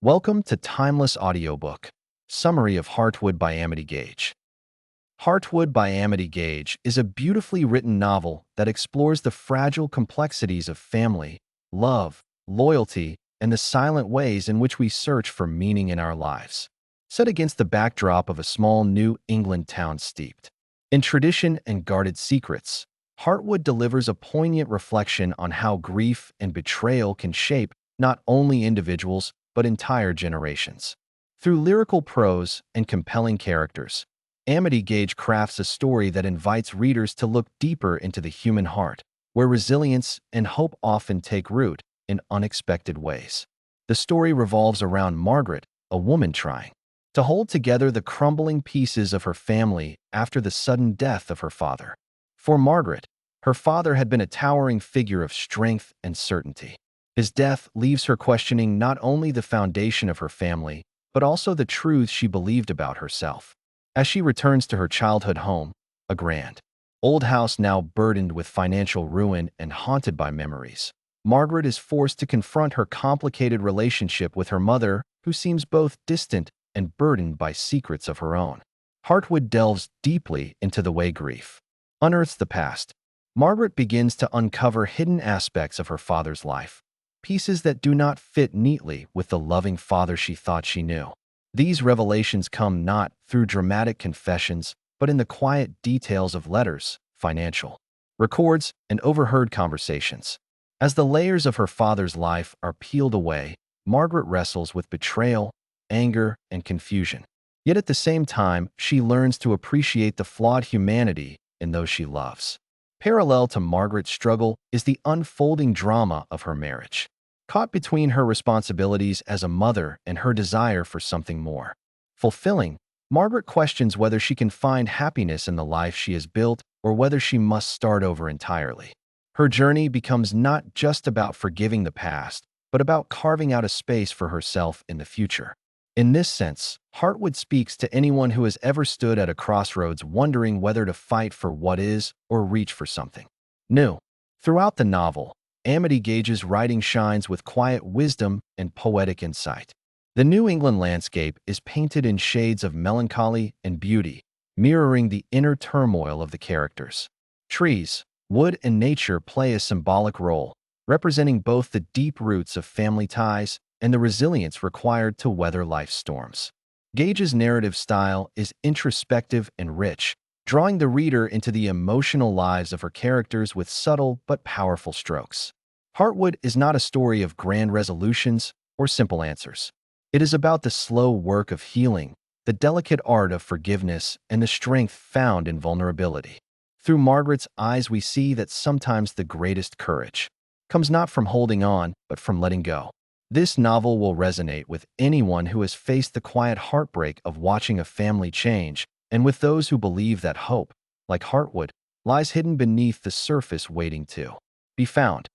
Welcome to Timeless Audiobook, Summary of Heartwood by Amity Gaige. Heartwood by Amity Gaige is a beautifully written novel that explores the fragile complexities of family, love, loyalty, and the silent ways in which we search for meaning in our lives. Set against the backdrop of a small New England town steeped in tradition and guarded secrets, Heartwood delivers a poignant reflection on how grief and betrayal can shape not only individuals but entire generations. Through lyrical prose and compelling characters, Amity Gaige crafts a story that invites readers to look deeper into the human heart, where resilience and hope often take root in unexpected ways. The story revolves around Margaret, a woman trying to hold together the crumbling pieces of her family after the sudden death of her father. For Margaret, her father had been a towering figure of strength and certainty. His death leaves her questioning not only the foundation of her family, but also the truths she believed about herself. As she returns to her childhood home, a grand old house now burdened with financial ruin and haunted by memories, Margaret is forced to confront her complicated relationship with her mother, who seems both distant and burdened by secrets of her own. Heartwood delves deeply into the way grief unearths the past. Margaret begins to uncover hidden aspects of her father's life, pieces that do not fit neatly with the loving father she thought she knew. These revelations come not through dramatic confessions, but in the quiet details of letters, financial records, and overheard conversations. As the layers of her father's life are peeled away, Margaret wrestles with betrayal, anger, and confusion. Yet at the same time, she learns to appreciate the flawed humanity in those she loves. Parallel to Margaret's struggle is the unfolding drama of her marriage. Caught between her responsibilities as a mother and her desire for something more fulfilling, Margaret questions whether she can find happiness in the life she has built or whether she must start over entirely. Her journey becomes not just about forgiving the past, but about carving out a space for herself in the future. In this sense, Heartwood speaks to anyone who has ever stood at a crossroads wondering whether to fight for what is or reach for something new. Throughout the novel, Amity Gaige's writing shines with quiet wisdom and poetic insight. The New England landscape is painted in shades of melancholy and beauty, mirroring the inner turmoil of the characters. Trees, wood, and nature play a symbolic role, representing both the deep roots of family ties and the resilience required to weather life's storms. Gaige's narrative style is introspective and rich, drawing the reader into the emotional lives of her characters with subtle but powerful strokes. Heartwood is not a story of grand resolutions or simple answers. It is about the slow work of healing, the delicate art of forgiveness, and the strength found in vulnerability. Through Margaret's eyes, we see that sometimes the greatest courage comes not from holding on, but from letting go. This novel will resonate with anyone who has faced the quiet heartbreak of watching a family change, and with those who believe that hope, like Heartwood, lies hidden beneath the surface waiting to be found.